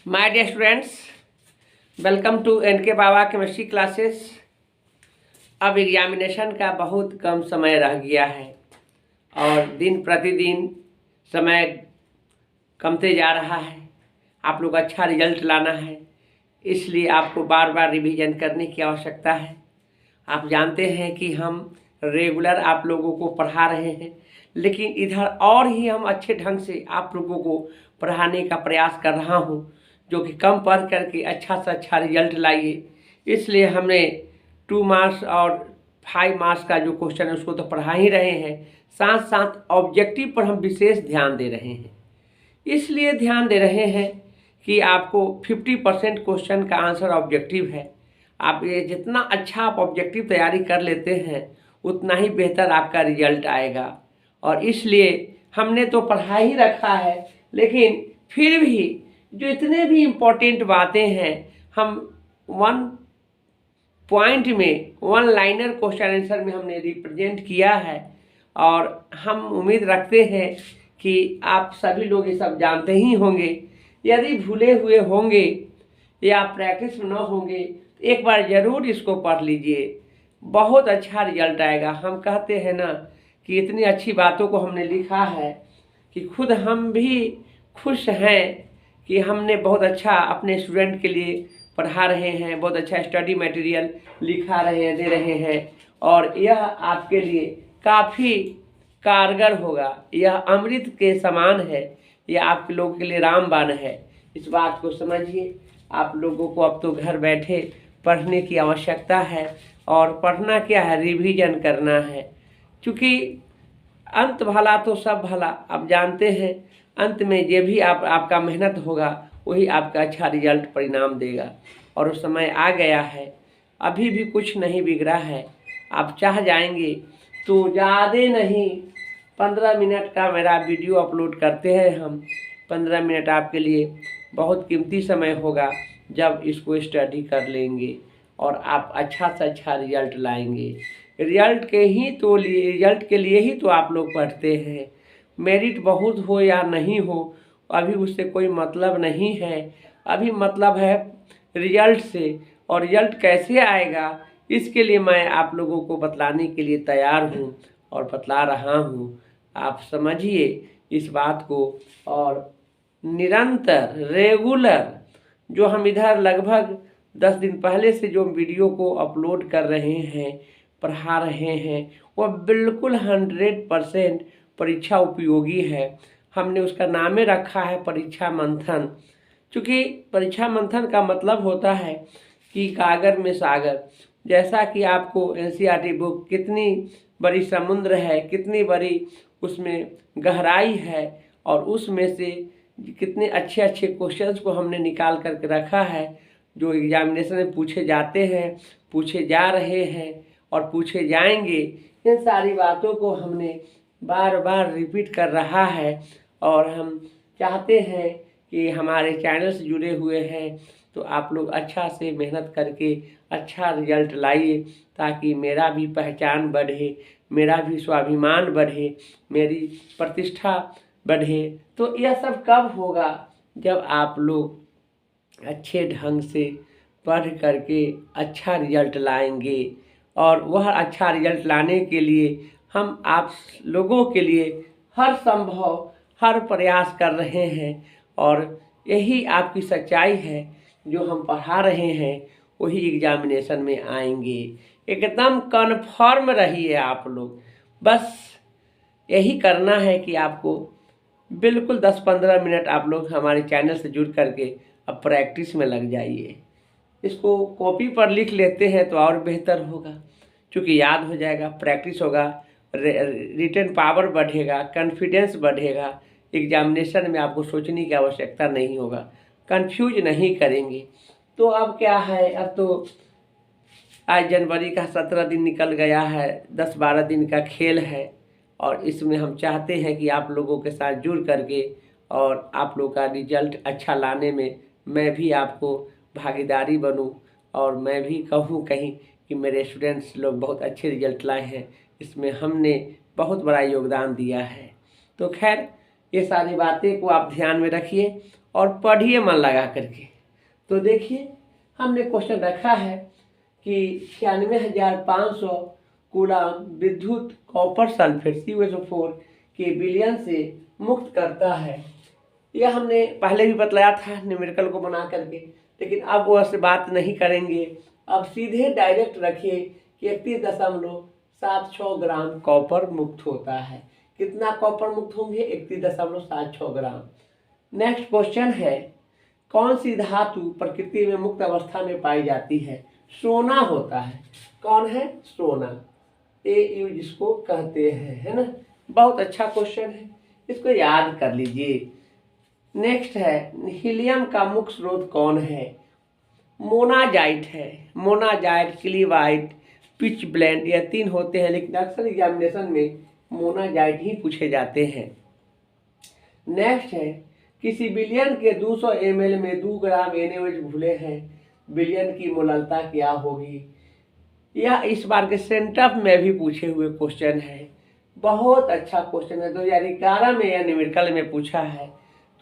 My dear students, welcome to N K Baba chemistry classes. अब examination का बहुत कम समय रह गया है और दिन प्रतिदिन समय कमते जा रहा है। आप लोग अच्छा रिजल्ट लाना है, इसलिए आपको बार बार रिवीजन करने की आवश्यकता है। आप जानते हैं कि हम रेगुलर आप लोगों को पढ़ा रहे हैं, लेकिन इधर और ही हम अच्छे ढंग से आप लोगों को पढ़ाने का प्रयास कर रहा हूं, जो कि कम पढ़ करके अच्छा से अच्छा रिजल्ट लाइए। इसलिए हमने 2 मार्क्स और 5 मार्क्स का जो क्वेश्चन है उसको तो पढ़ा ही रहे हैं, साथ साथ ऑब्जेक्टिव पर हम विशेष ध्यान दे रहे हैं। इसलिए ध्यान दे रहे हैं कि आपको 50% क्वेश्चन का आंसर ऑब्जेक्टिव है। आप ये जितना अच्छा आप ऑब्जेक्टिव तैयारी कर लेते हैं उतना ही बेहतर आपका रिजल्ट आएगा। और इसलिए हमने तो पढ़ा ही रखा है, लेकिन फिर भी जो इतने भी इम्पोर्टेंट बातें हैं हम 1 पॉइंट में 1 लाइनर क्वेश्चन आंसर में हमने रिप्रेजेंट किया है। और हम उम्मीद रखते हैं कि आप सभी लोग ये सब जानते ही होंगे। यदि भूले हुए होंगे या प्रैक्टिस में न होंगे तो एक बार ज़रूर इसको पढ़ लीजिए, बहुत अच्छा रिजल्ट आएगा। हम कहते हैं ना कि इतनी अच्छी बातों को हमने लिखा है कि खुद हम भी खुश हैं कि हमने बहुत अच्छा अपने स्टूडेंट के लिए पढ़ा रहे हैं, बहुत अच्छा स्टडी मटेरियल लिखा रहे हैं, दे रहे हैं। और यह आपके लिए काफ़ी कारगर होगा, यह अमृत के समान है, यह आप लोगों के लिए रामबाण है। इस बात को समझिए। आप लोगों को अब तो घर बैठे पढ़ने की आवश्यकता है, और पढ़ना क्या है, रिवीजन करना है। क्योंकि अंत भला तो सब भला, आप जानते हैं अंत में जे भी आपका मेहनत होगा वही आपका अच्छा रिजल्ट परिणाम देगा। और उस समय आ गया है, अभी भी कुछ नहीं बिगड़ा है। आप चाह जाएंगे तो ज़्यादा नहीं 15 मिनट का मेरा वीडियो अपलोड करते हैं हम। 15 मिनट आपके लिए बहुत कीमती समय होगा जब इसको स्टडी कर लेंगे और आप अच्छा से अच्छा रिजल्ट लाएंगे। रिजल्ट के लिए ही तो आप लोग पढ़ते हैं। मेरिट बहुत हो या नहीं हो अभी उससे कोई मतलब नहीं है। अभी मतलब है रिजल्ट से, और रिजल्ट कैसे आएगा इसके लिए मैं आप लोगों को बतलाने के लिए तैयार हूँ और बतला रहा हूँ। आप समझिए इस बात को। और निरंतर रेगुलर जो हम इधर लगभग 10 दिन पहले से जो वीडियो को अपलोड कर रहे हैं, पढ़ा रहे हैं, वह बिल्कुल 100% परीक्षा उपयोगी है। हमने उसका नामे रखा है परीक्षा मंथन, क्योंकि परीक्षा मंथन का मतलब होता है कि कागर में सागर। जैसा कि आपको एनसीईआरटी बुक कितनी बड़ी समुद्र है, कितनी बड़ी उसमें गहराई है, और उसमें से कितने अच्छे अच्छे क्वेश्चंस को हमने निकाल करके रखा है जो एग्जामिनेशन में पूछे जाते हैं, पूछे जा रहे हैं और पूछे जाएंगे। इन सारी बातों को हमने बार बार रिपीट कर रहा है। और हम चाहते हैं कि हमारे चैनल से जुड़े हुए हैं तो आप लोग अच्छा से मेहनत करके अच्छा रिजल्ट लाइए, ताकि मेरा भी पहचान बढ़े, मेरा भी स्वाभिमान बढ़े, मेरी प्रतिष्ठा बढ़े। तो यह सब कब होगा, जब आप लोग अच्छे ढंग से पढ़ करके अच्छा रिजल्ट लाएंगे। और वह अच्छा रिजल्ट लाने के लिए हम आप लोगों के लिए हर संभव हर प्रयास कर रहे हैं, और यही आपकी सच्चाई है। जो हम पढ़ा रहे हैं वही एग्जामिनेशन में आएंगे। एकदम कन्फर्म रहिए आप लोग। बस यही करना है कि आपको बिल्कुल 10-15 मिनट आप लोग हमारे चैनल से जुड़ करके अब प्रैक्टिस में लग जाइए। इसको कॉपी पर लिख लेते हैं तो और बेहतर होगा, क्योंकि याद हो जाएगा, प्रैक्टिस होगा, रिटन पावर बढ़ेगा, कॉन्फिडेंस बढ़ेगा। एग्जामिनेशन में आपको सोचने की आवश्यकता नहीं होगा, कंफ्यूज नहीं करेंगे। तो अब क्या है, अब तो आज जनवरी का 17 दिन निकल गया है, 10-12 दिन का खेल है। और इसमें हम चाहते हैं कि आप लोगों के साथ जुड़ करके और आप लोग का रिजल्ट अच्छा लाने में मैं भी आपको भागीदारी बनूं, और मैं भी कहूं कहीं कि मेरे स्टूडेंट्स लोग बहुत अच्छे रिजल्ट लाए हैं, इसमें हमने बहुत बड़ा योगदान दिया है। तो खैर ये सारी बातें को आप ध्यान में रखिए और पढ़िए मन लगा करके। तो देखिए हमने क्वेश्चन रखा है कि 96,500 कूलम विद्युत कॉपर सल्फेट CuSO4 के विलयन से मुक्त करता है। यह हमने पहले भी बतलाया था न्यूमेरिकल को बना करके, लेकिन अब वह से बात नहीं करेंगे। अब सीधे डायरेक्ट रखिए कि 31.76 ग्राम कॉपर मुक्त होता है। कितना कॉपर मुक्त होंगे? 31.76 ग्राम। नेक्स्ट क्वेश्चन है, कौन सी धातु प्रकृति में मुक्त अवस्था में पाई जाती है? सोना होता है। कौन है? सोना, AU जिसको कहते हैं, है ना। बहुत अच्छा क्वेश्चन है, इसको याद कर लीजिए। नेक्स्ट है, हीलियम का मुख्य स्रोत कौन है? मोनाजाइट है। मोनाजाइट, क्लीवाइट, पिच ब्लेंड, यह 3 होते हैं, लेकिन अक्सर एग्जामिनेशन में मोनाजाइट ही पूछे जाते हैं। नेक्स्ट है, किसी विलयन के 200 ml में 2 ग्राम NaOH घुले हैं, विलयन की मोललता क्या होगी? यह इस बार के सेंटअप में भी पूछे हुए क्वेश्चन है। बहुत अच्छा क्वेश्चन है, 2011 में या न्यूमेरिकल में पूछा है।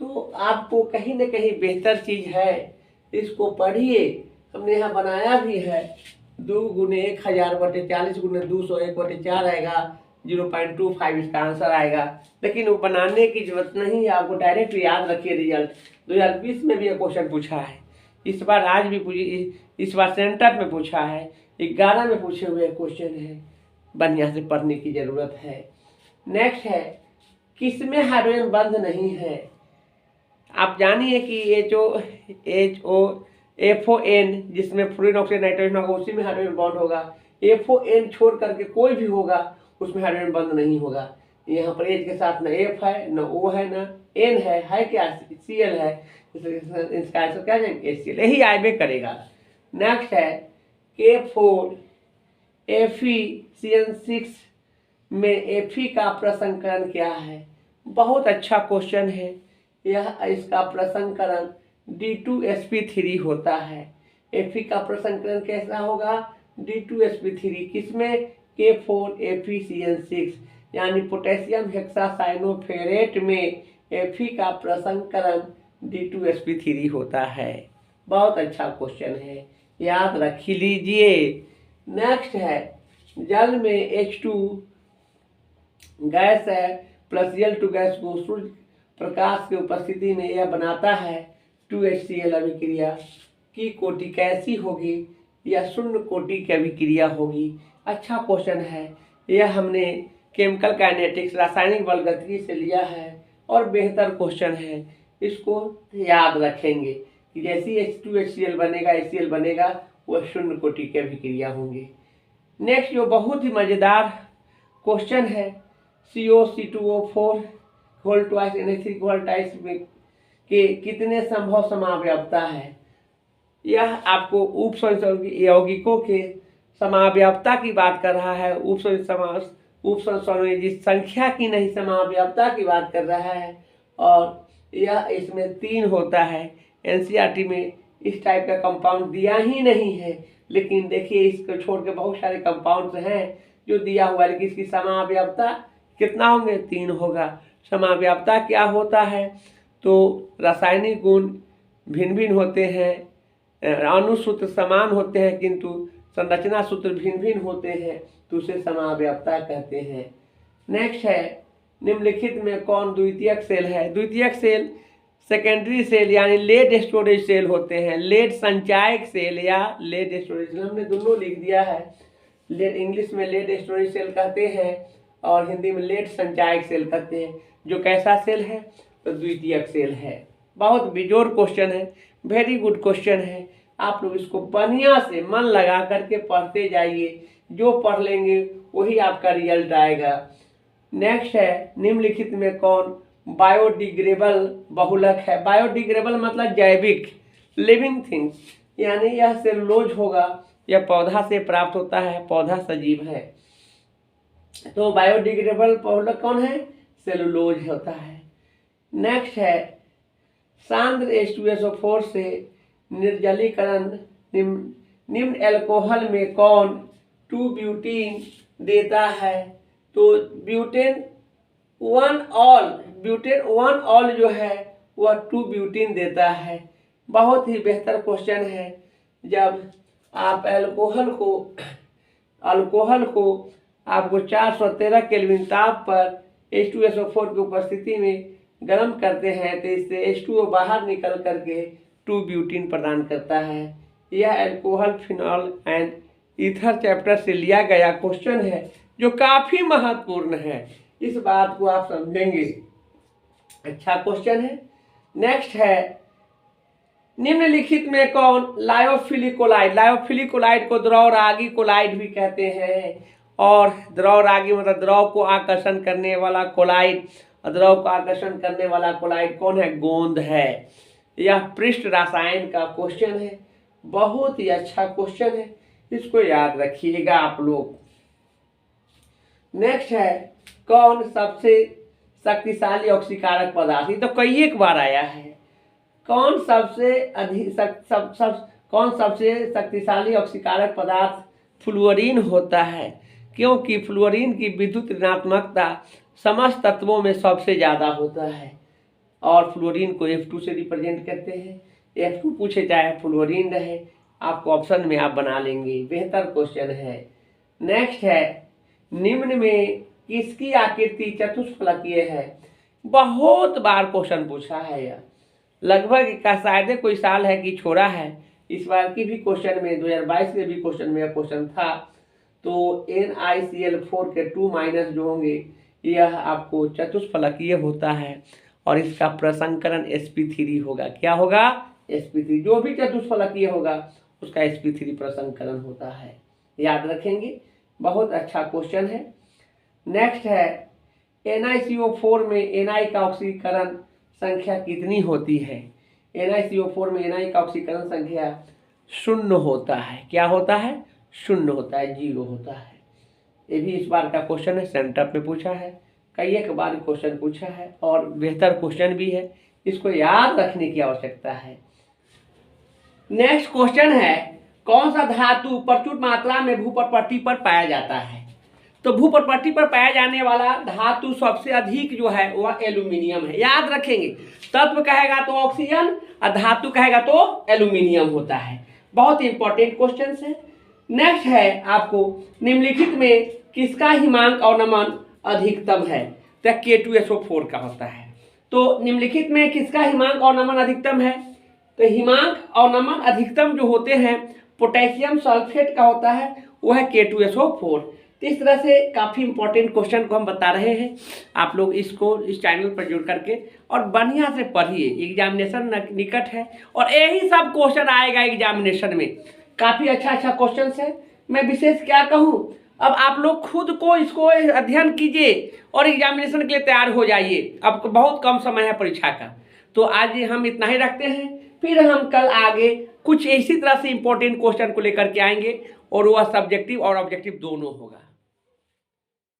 तो आपको कहीं न कहीं बेहतर चीज है, इसको पढ़िए। हमने यहाँ बनाया भी है, 2 गुने 1000 बटे 40 गुने 200 1 बटे 4 आएगा, 0.25 इसका आंसर आएगा। लेकिन वो बनाने की जरूरत नहीं है, आपको डायरेक्ट याद रखिए रिजल्ट। 2020 में भी ये क्वेश्चन पूछा है, इस बार आज भी इस बार सेंटर में पूछा है, 11 में पूछे हुए क्वेश्चन है, बढ़िया से पढ़ने की जरूरत है। नेक्स्ट है, किसमें हाइड्रोजन बंध नहीं है? आप जानिए कि FON जिसमें फ्लोरीन ऑक्साइड नाइट्रोजन होगा उसी में हाइड्रोजन बॉन्ड होगा। FON छोड़ करके कोई भी होगा उसमें हाइड्रोजन बंध नहीं होगा। यहाँ पर H के साथ न F है, न O है, न N है क्या? Cl है। इसका आंसर क्या जाएंगे? HCl, यही आइबे करेगा। नेक्स्ट है, K4 FeCN6 में Fe का प्रसंकरण क्या है? बहुत अच्छा क्वेश्चन है। यह इसका प्रसंकरण D2sp3 होता है। Fe का प्रसंकरण कैसा होगा? D2sp3 किसमें? K4 FeCN6 यानी पोटेशियम हेक्सासाइनोफेरेट में Fe का प्रसंकरण D2sp3 होता है। बहुत अच्छा क्वेश्चन है, याद रख लीजिए। नेक्स्ट है, जल में H2 गैस है प्लस Cl2 गैस को सूर्य प्रकाश की उपस्थिति में यह बनाता है 2HCl अभिक्रिया की कोटि कैसी होगी? यह शून्य कोटि की अभिक्रिया होगी। अच्छा क्वेश्चन है, यह हमने केमिकल काइनेटिक्स रासायनिक बल गतिकी से लिया है और बेहतर क्वेश्चन है, इसको याद रखेंगे कि जैसी H2HCl बनेगा HCl बनेगा वह शून्य कोटि की अभिक्रिया होंगी। नेक्स्ट जो बहुत ही मज़ेदार क्वेश्चन है, COC2O4 whole twice NH3 whole twice में के कितने संभव समावयवता है? यह आपको उपसंयोगिकों के समावयवता की बात कर रहा है। उपसंयोगी जिस संख्या की नहीं, समावयवता की बात कर रहा है। और यह इसमें 3 होता है। NCERT में इस टाइप का कंपाउंड दिया ही नहीं है, लेकिन देखिए इसको छोड़ के बहुत सारे कंपाउंड्स हैं जो दिया हुआ है, लेकिन इसकी समावयवता कितना होंगे? 3 होगा। समावयवता क्या होता है? तो रासायनिक गुण भिन्न भिन्न होते हैं, अणु सूत्र समान होते हैं किंतु संरचना सूत्र भिन्न भिन्न होते हैं, तो उसे समावयवता कहते हैं। नेक्स्ट है, निम्नलिखित में कौन द्वितीयक सेल है? द्वितीयक सेल सेकेंडरी सेल यानी लेड स्टोरेज सेल होते हैं। लेड संचायक सेल या लेड स्टोरेज सेल, हमने दोनों लिख दिया है। लेड इंग्लिश में लेड स्टोरेज सेल कहते हैं और हिंदी में लेड संचायक सेल कहते हैं। जो कैसा सेल है? तो द्वितीयक सेल है। बहुत बेजोड़ क्वेश्चन है, वेरी गुड क्वेश्चन है। आप लोग इसको बढ़िया से मन लगा करके पढ़ते जाइए, जो पढ़ लेंगे वही आपका रिजल्ट आएगा। नेक्स्ट है, निम्नलिखित में कौन बायोडिग्रेबल बहुलक है? बायोडिग्रेबल मतलब जैविक, लिविंग थिंग्स, यानी यह सेलुलोज होगा, यह पौधा से प्राप्त होता है, पौधा सजीव है। तो बायोडिग्रेडेबल बहुलक कौन है? सेलुलोज होता है। नेक्स्ट है, सांद्र H2SO4 से निर्जलीकरण निम्न एल्कोहल में कौन 2 ब्यूटीन देता है? तो butane one all butane, one all जो है वह 2 ब्यूटीन देता है। बहुत ही बेहतर क्वेश्चन है। जब आप अल्कोहल को आपको 413 केल्विन ताप पर H2SO4 की उपस्थिति में गर्म करते हैं तो इससे H2O बाहर निकल करके 2 ब्यूटीन प्रदान करता है। यह alcohol, phenol and ether chapter से लिया गया क्वेश्चन है जो काफ़ी महत्वपूर्ण है। इस बात को आप समझेंगे। अच्छा क्वेश्चन है। नेक्स्ट है, निम्नलिखित में कौन लायोफिलिक कोलाइड, लायोफिलिक कोलाइड को द्रव रागी कोलाइड भी कहते हैं। और द्रव रागी मतलब द्रव को आकर्षण करने वाला कोलाइड, द्रव को आकर्षण करने वाला कोलाइड कौन है? गोंद है। यह पृष्ठ रसायन का क्वेश्चन है। बहुत ही अच्छा क्वेश्चन है, इसको याद रखिएगा आप लोग। नेक्स्ट है, कौन सबसे शक्तिशाली ऑक्सीकारक पदार्थ? ये तो कई एक बार आया है। कौन सबसे शक्तिशाली ऑक्सीकारक पदार्थ? फ्लुअरीन होता है, क्योंकि फ्लुअरीन की विद्युत ऋणात्मकता समस्त तत्वों में सबसे ज़्यादा होता है। और फ्लोरीन को F2 से रिप्रेजेंट करते हैं। F2 पूछे चाहे फ्लोरीन रहे, आपको ऑप्शन में आप बना लेंगे। बेहतर क्वेश्चन है। नेक्स्ट है, निम्न में किसकी आकृति चतुष्फलकीय है? बहुत बार क्वेश्चन पूछा है यह, लगभग का शायद कोई साल है कि छोड़ा है। इस बार की भी क्वेश्चन में 2022 के भी क्वेश्चन में क्वेश्चन था। तो NiCl4 के 2 माइनस जो होंगे यह आपको चतुष्फलकीय होता है और इसका प्रसंकरण sp3 होगा। क्या होगा? sp3। जो भी चतुष्फलकीय होगा उसका sp3 प्रसंकरण होता है, याद रखेंगे। बहुत अच्छा क्वेश्चन है। नेक्स्ट है, NiCO4 में Na का ऑक्सीकरण संख्या कितनी होती है? NiCO4 में Na का ऑक्सीकरण संख्या 0 होता है। क्या होता है? 0 होता है, 0 होता है। ये भी इस बार का क्वेश्चन है, सेंटर में पूछा है, कई एक बार क्वेश्चन पूछा है और बेहतर क्वेश्चन भी है, इसको याद रखने की आवश्यकता है। नेक्स्ट क्वेश्चन है, कौन सा धातु प्रचुर मात्रा में भूपटपट्टी पर पाया जाता है? तो भूपटपट्टी पर पाया जाने वाला धातु सबसे अधिक जो है वह एल्यूमिनियम है। याद रखेंगे, तत्व कहेगा तो ऑक्सीजन और धातु कहेगा तो एल्यूमिनियम होता है। बहुत इंपॉर्टेंट क्वेश्चन है। नेक्स्ट है, आपको निम्नलिखित में किसका हिमांक और नमन अधिकतम है? तो K2SO4 का होता है। तो निम्नलिखित में किसका हिमांक और नमन अधिकतम है? तो हिमांक और नमन अधिकतम जो होते हैं पोटेशियम सल्फेट का होता है, वो है K2SO4। तो इस तरह से काफ़ी इंपॉर्टेंट क्वेश्चन को हम बता रहे हैं। आप लोग इसको इस चैनल पर जुड़ करके और बढ़िया से पढ़िए। एग्जामिनेशन निकट है और यही सब क्वेश्चन आएगा एग्जामिनेशन में। काफ़ी अच्छा क्वेश्चन है। मैं विशेष क्या कहूँ, अब आप लोग खुद को इसको अध्ययन कीजिए और एग्जामिनेशन के लिए तैयार हो जाइए। अब बहुत कम समय है परीक्षा का, तो आज हम इतना ही रखते हैं। फिर हम कल आगे कुछ इसी तरह से इंपॉर्टेंट क्वेश्चन को लेकर के आएंगे और वह सब्जेक्टिव और ऑब्जेक्टिव दोनों होगा।